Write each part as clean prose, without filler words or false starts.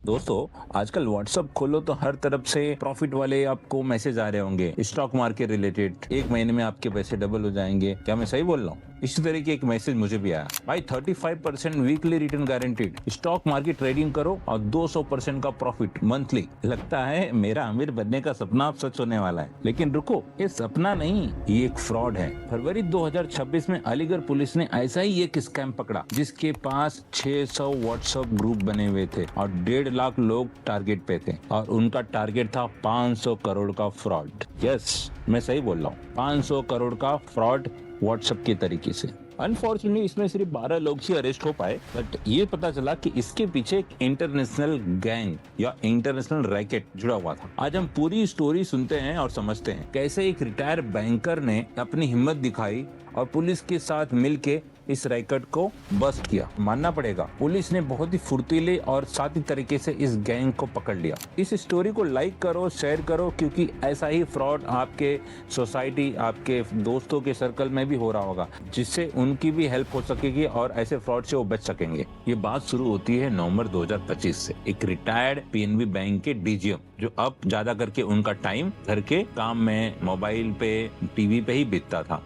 दोस्तों, आजकल व्हाट्सअप खोलो तो हर तरफ से प्रॉफिट वाले आपको मैसेज आ रहे होंगे, स्टॉक मार्केट रिलेटेड। एक महीने में आपके पैसे डबल हो जाएंगे। क्या मैं सही बोल रहा हूँ? इसी तरह की एक मैसेज मुझे भी आया भाई, 35% weekly return guaranteed, stock market trading करो और 200% का प्रॉफिट मंथली। लगता है मेरा अमीर बनने का सपना अब सच होने वाला है। लेकिन रुको, ये सपना नहीं, ये एक फ्रॉड है। फरवरी 2026 में अलीगढ़ पुलिस ने ऐसा ही एक स्कैम पकड़ा जिसके पास 600 व्हाट्सएप ग्रुप बने हुए थे और 1.5 लाख लोग टारगेट पे थे और उनका टारगेट था 500 करोड़ का फ्रॉड। यस, मैं सही बोल रहा हूँ, 500 करोड़ का फ्रॉड व्हाट्सएप के तरीके से। अनफॉर्चुनेटली इसमें सिर्फ 12 लोग ही अरेस्ट हो पाए, बट ये पता चला कि इसके पीछे एक इंटरनेशनल गैंग या इंटरनेशनल रैकेट जुड़ा हुआ था। आज हम पूरी स्टोरी सुनते हैं और समझते हैं कैसे एक रिटायर्ड बैंकर ने अपनी हिम्मत दिखाई और पुलिस के साथ मिलके इस रैकेट को बस्ट किया। मानना पड़ेगा, पुलिस ने बहुत ही फुर्तीले और साथी तरीके से इस गैंग को पकड़ लिया। इस स्टोरी को लाइक करो, शेयर करो, क्योंकि ऐसा ही फ्रॉड आपके सोसाइटी, आपके दोस्तों के सर्कल में भी हो रहा होगा, जिससे उनकी भी हेल्प हो सकेगी और ऐसे फ्रॉड से वो बच सकेंगे। ये बात शुरू होती है नवंबर 2025 से। एक रिटायर्ड पीएनबी बैंक के डीजीएम, जो अब ज्यादा करके उनका टाइम घर के काम में, मोबाइल पे, टीवी पे ही बीतता था।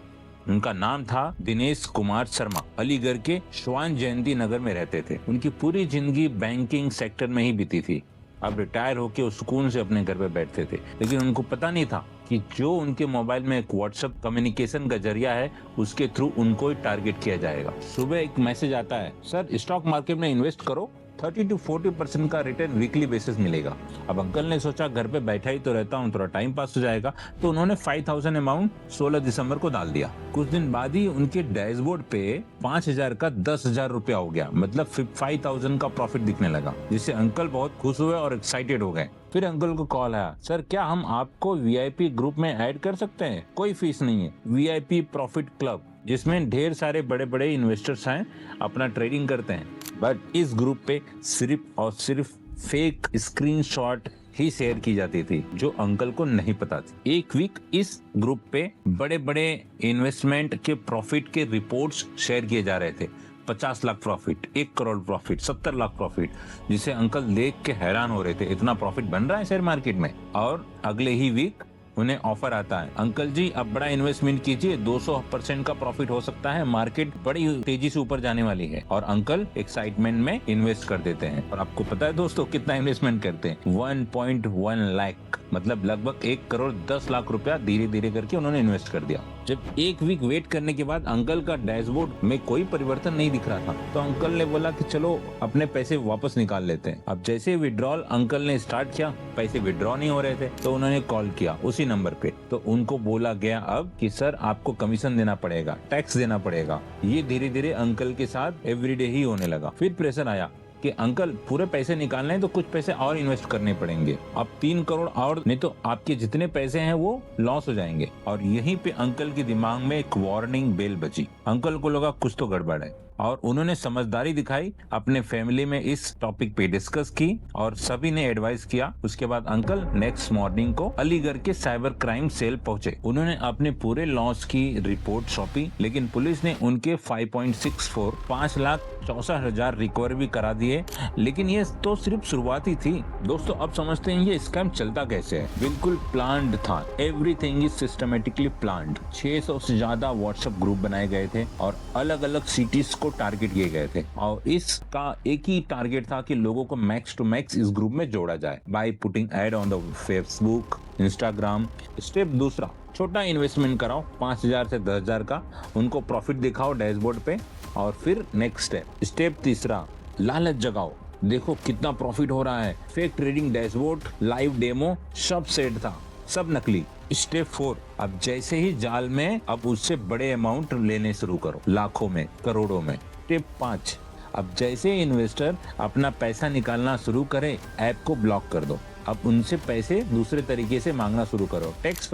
उनका नाम था दिनेश कुमार शर्मा। अलीगढ़ के श्वान जयंती नगर में रहते थे। उनकी पूरी जिंदगी बैंकिंग सेक्टर में ही बीती थी। अब रिटायर होके वो सुकून से अपने घर पे बैठते थे, लेकिन उनको पता नहीं था कि जो उनके मोबाइल में एक व्हाट्सएप कम्युनिकेशन का जरिया है, उसके थ्रू उनको ही टारगेट किया जाएगा। सुबह एक मैसेज आता है, सर स्टॉक मार्केट में इन्वेस्ट करो, 30 to 40% का रिटर्न वीकली बेसिस मिलेगा। अब अंकल ने सोचा घर पे बैठा ही तो रहता हूँ, थोड़ा टाइम पास हो जाएगा, तो उन्होंने 5000 अमाउंट 16 दिसंबर को डाल दिया। कुछ दिन बाद ही उनके डैशबोर्ड पे 5000 का 10,000 रुपया हो गया, मतलब 5000 का प्रॉफिट दिखने लगा, जिससे अंकल बहुत खुश हुए और एक्साइटेड हो गए। फिर अंकल को कॉल आया, सर क्या हम आपको वीआईपी ग्रुप में ऐड कर सकते हैं? कोई फीस नहीं है। वीआईपी प्रॉफिट क्लब, जिसमें ढेर सारे बड़े बड़े इन्वेस्टर्स हैं, अपना ट्रेडिंग करते हैं। बट इस ग्रुप पे सिर्फ और सिर्फ फेक स्क्रीनशॉट ही शेयर की जाती थी, जो अंकल को नहीं पता थी। एक वीक इस ग्रुप पे बड़े बड़े इन्वेस्टमेंट के प्रॉफिट के रिपोर्ट्स शेयर किए जा रहे थे। 50 lakh profit, 1 crore profit, 70 lakh profit, जिसे अंकल देख के हैरान हो रहे थे, इतना प्रॉफिट बन रहा है शेयर मार्केट में। और अगले ही वीक उन्हें ऑफर आता है, अंकल जी अब बड़ा इन्वेस्टमेंट कीजिए, 200% का प्रॉफिट हो सकता है, मार्केट बड़ी तेजी से ऊपर जाने वाली है। और अंकल एक्साइटमेंट में इन्वेस्ट कर देते हैं। और आपको पता है दोस्तों कितना इन्वेस्टमेंट करते हैं? 1.1 लाख, मतलब लगभग 1 करोड़ 10 लाख रुपया धीरे धीरे करके उन्होंने इन्वेस्ट कर दिया। जब एक वीक वेट करने के बाद अंकल का डैशबोर्ड में कोई परिवर्तन नहीं दिख रहा था, तो अंकल ने बोला कि चलो अपने पैसे वापस निकाल लेते हैं। अब जैसे विड्रॉल अंकल ने स्टार्ट किया, पैसे विड्रॉ नहीं हो रहे थे, तो उन्होंने कॉल किया उसी नंबर पे। तो उनको बोला गया अब कि सर आपको कमीशन देना पड़ेगा, टैक्स देना पड़ेगा। ये धीरे धीरे अंकल के साथ एवरीडे ही होने लगा। फिर प्रेशर आया कि अंकल पूरे पैसे निकालने हैं तो कुछ पैसे और इन्वेस्ट करने पड़ेंगे, अब 3 करोड़ और, नहीं तो आपके जितने पैसे हैं वो लॉस हो जाएंगे। और यहीं पे अंकल के दिमाग में एक वार्निंग बेल बजी। अंकल को लगा कुछ तो गड़बड़ है और उन्होंने समझदारी दिखाई, अपने फैमिली में इस टॉपिक पे डिस्कस की और सभी ने एडवाइस किया। उसके बाद अंकल नेक्स्ट मॉर्निंग को अलीगढ़ के साइबर क्राइम सेल पहुंचे। उन्होंने अपने पूरे लॉस की रिपोर्ट सौंपी, लेकिन पुलिस ने उनके 5.64 रिकवर भी करा दिए। लेकिन ये तो सिर्फ शुरुआती थी दोस्तों। अब समझते हैं ये स्कैम चलता कैसे है। बिल्कुल प्लान्ड था, एवरीथिंग इज सिस्टमेटिकली प्लान्ड। 600 से ज्यादा व्हाट्सएप ग्रुप बनाए गए थे और अलग अलग सिटीज को टारगेट किए गए थे, और इसका एक ही टारगेट था कि लोगों को मैक्स टू मैक्स इस ग्रुप में जोड़ा जाए by putting ad on the Facebook, Instagram. Step दूसरा, छोटा इन्वेस्टमेंट कराओ 5000 से 10,000 का, उनको प्रॉफिट दिखाओ डैशबोर्ड पे। और फिर नेक्स्ट स्टेप तीसरा, लालच जगाओ, देखो कितना प्रॉफिट हो रहा है। Fake trading dashboard, live demo, सब सेट था, सब नकली। स्टेप 4, अब जैसे ही जाल में, अब उससे बड़े अमाउंट लेने शुरू करो, लाखों में, करोड़ों में। स्टेप 5, अब जैसे इन्वेस्टर अपना पैसा निकालना शुरू करे, ऐप को ब्लॉक कर दो। अब उनसे पैसे दूसरे तरीके से मांगना शुरू करो, टैक्स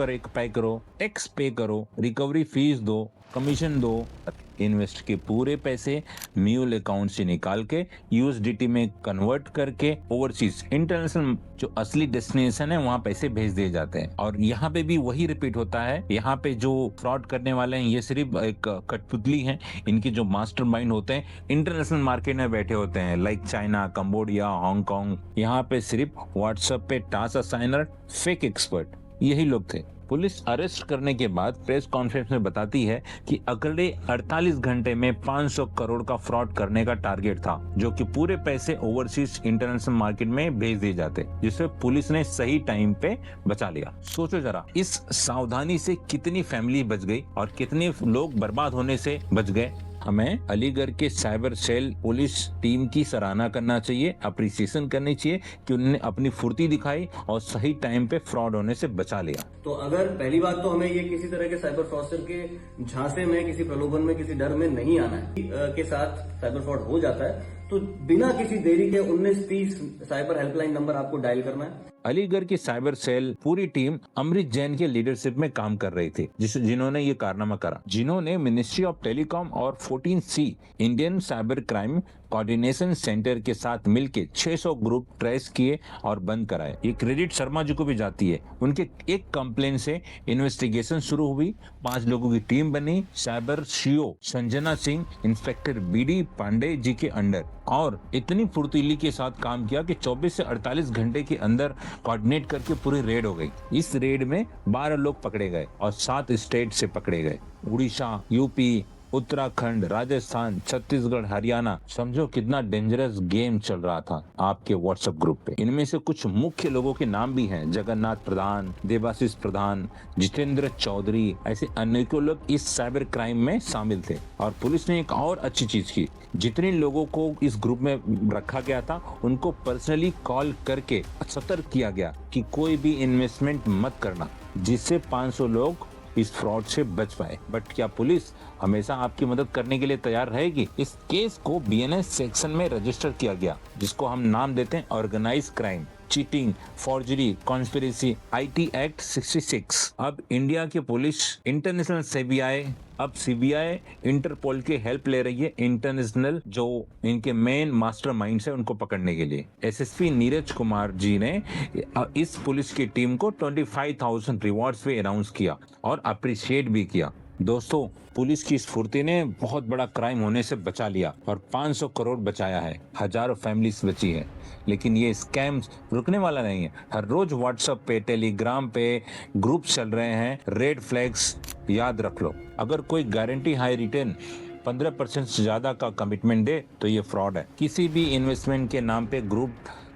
पे करो, रिकवरी फीस दो, कमीशन दो। इन्वेस्ट के पूरे पैसे म्यूल अकाउंट से निकाल के यूएसडीटी में कन्वर्ट करके ओवरसीज इंटरनेशनल जो असली डेस्टिनेशन है वहाँ पैसे भेज दिए जाते हैं। और यहाँ पे भी वही रिपीट होता है। यहाँ पे जो फ्रॉड करने वाले हैं ये सिर्फ एक कठपुतली हैं। इनके जो मास्टरमाइंड होते हैं इंटरनेशनल मार्केट में बैठे होते हैं, लाइक चाइना, कंबोडिया, हांगकांग। यहाँ पे सिर्फ व्हाट्सएप पे टास्क असाइनर, फेक एक्सपर्ट, यही लोग थे। पुलिस अरेस्ट करने के बाद प्रेस कॉन्फ्रेंस में बताती है कि अगले 48 घंटे में 500 करोड़ का फ्रॉड करने का टारगेट था, जो कि पूरे पैसे ओवरसीज इंटरनेशनल मार्केट में भेज दिए जाते, जिसे पुलिस ने सही टाइम पे बचा लिया। सोचो जरा, इस सावधानी से कितनी फैमिली बच गई और कितने लोग बर्बाद होने से बच गए। हमें अलीगढ़ के साइबर सेल पुलिस टीम की सराहना करना चाहिए, अप्रिसिएशन करनी चाहिए कि उन्होंने अपनी फुर्ती दिखाई और सही टाइम पे फ्रॉड होने से बचा लिया। तो अगर पहली बात तो हमें ये किसी तरह के साइबर फ्रॉडस्टर के झांसे में, किसी प्रलोभन में, किसी डर में नहीं आना है के साथ साइबर फ्रॉड हो जाता है तो बिना किसी देरी के 1930 साइबर हेल्पलाइन नंबर आपको डायल करना है। अलीगढ़ की साइबर सेल पूरी टीम अमृत जैन के लीडरशिप में काम कर रही थी, जिन्होंने ये कारनामा करा, जिन्होंने मिनिस्ट्री ऑफ टेलीकॉम और 14C Indian cyber crime coordination centre के साथ मिलकर 600 ग्रुप ट्रेस किए और बंद कराए। ये क्रेडिट शर्मा जी को भी जाती है। उनके एक कंप्लेन से इन्वेस्टिगेशन शुरू हुई, 5 लोगों की टीम बनी, cyber CO Sanjana Singh, inspector BD Pandey ji के अंडर, और इतनी फुर्तीली के साथ काम किया कि 24 से 48 घंटे के अंदर कोऑर्डिनेट करके पूरी रेड हो गई। इस रेड में 12 लोग पकड़े गए और 7 स्टेट से पकड़े गए, उड़ीसा, यूपी, उत्तराखंड, राजस्थान, छत्तीसगढ़, हरियाणा। समझो कितना डेंजरस गेम चल रहा था आपके व्हाट्सएप ग्रुप पे। इनमें से कुछ मुख्य लोगों के नाम भी हैं, जगन्नाथ प्रधान, देवाशीष प्रधान, जितेंद्र चौधरी, ऐसे अनेकों लोग इस साइबर क्राइम में शामिल थे। और पुलिस ने एक और अच्छी चीज की, जितने लोगों को इस ग्रुप में रखा गया था उनको पर्सनली कॉल करके सतर्क किया गया कि कोई भी इन्वेस्टमेंट मत करना, जिससे 500 लोग इस फ्रॉड से बच पाए। बट क्या पुलिस हमेशा आपकी मदद करने के लिए तैयार रहेगी? इस केस को BNS सेक्शन में रजिस्टर किया गया, जिसको हम नाम देते हैं organize crime, cheating, forgery, conspiracy, IT act 66। अब इंडिया की पुलिस इंटरनेशनल CBI इंटरपोल की हेल्प ले रही है, इंटरनेशनल जो इनके मेन मास्टरमाइंड्स है उनको पकड़ने के लिए। SSP नीरज कुमार जी ने इस पुलिस की टीम को 25,000 रिवॉर्ड्स भी अनाउंस किया और अप्रिशिएट भी किया। दोस्तों, पुलिस की स्फूर्ति ने बहुत बड़ा क्राइम होने से बचा लिया और 500 करोड़ बचाया है, हजारों फैमिलीज बची है। लेकिन ये स्कैम रुकने वाला नहीं है। हर रोज व्हाट्सएप पे, टेलीग्राम पे ग्रुप चल रहे हैं। रेड फ्लैग्स याद रख लो। अगर कोई गारंटी हाई रिटर्न 15% से ज्यादा का कमिटमेंट दे तो ये फ्रॉड है। किसी भी इन्वेस्टमेंट के नाम पे ग्रुप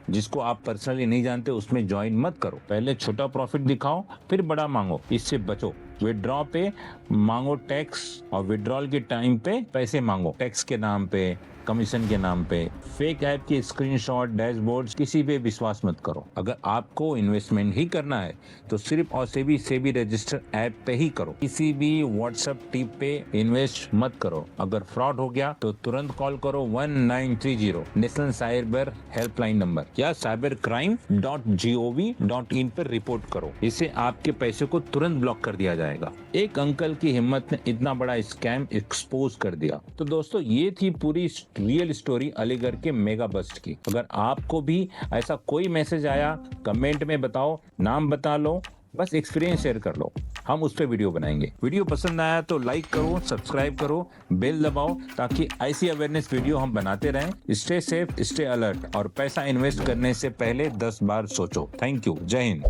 जिसको आप पर्सनली नहीं जानते उसमें ज्वाइन मत करो। पहले छोटा प्रॉफिट दिखाओ, फिर बड़ा मांगो, इससे बचो। विड्रॉ पे मांगो टैक्स, और विड्रॉल के टाइम पे पैसे मांगो टैक्स के नाम पे, कमीशन के नाम पे। फेक ऐप के स्क्रीनशॉट, डैशबोर्ड, किसी पे विश्वास मत करो। अगर आपको इन्वेस्टमेंट ही करना है तो सिर्फ और सेबी रजिस्टर ऐप पे ही करो। किसी भी व्हाट्सएप टिप पे इन्वेस्ट मत करो। अगर फ्रॉड हो गया तो तुरंत कॉल करो 1930 नेशनल साइबर हेल्पलाइन नंबर, या cybercrime.gov.in पर रिपोर्ट करो। इससे आपके पैसे को तुरंत ब्लॉक कर दिया जाएगा। एक अंकल की हिम्मत ने इतना बड़ा स्कैम एक्सपोज कर दिया। तो दोस्तों, ये थी पूरी रियल स्टोरी अलीगढ़ के मेगा बस्ट की। अगर आपको भी ऐसा कोई मैसेज आया, कमेंट में बताओ, नाम बता लो, बस एक्सपीरियंस शेयर कर लो, हम उस पर वीडियो बनाएंगे। वीडियो पसंद आया तो लाइक करो, सब्सक्राइब करो, बेल दबाओ, ताकि ऐसी अवेयरनेस वीडियो हम बनाते रहें। स्टे सेफ, स्टे अलर्ट, और पैसा इन्वेस्ट करने से पहले 10 बार सोचो। Thank you. जय हिंद।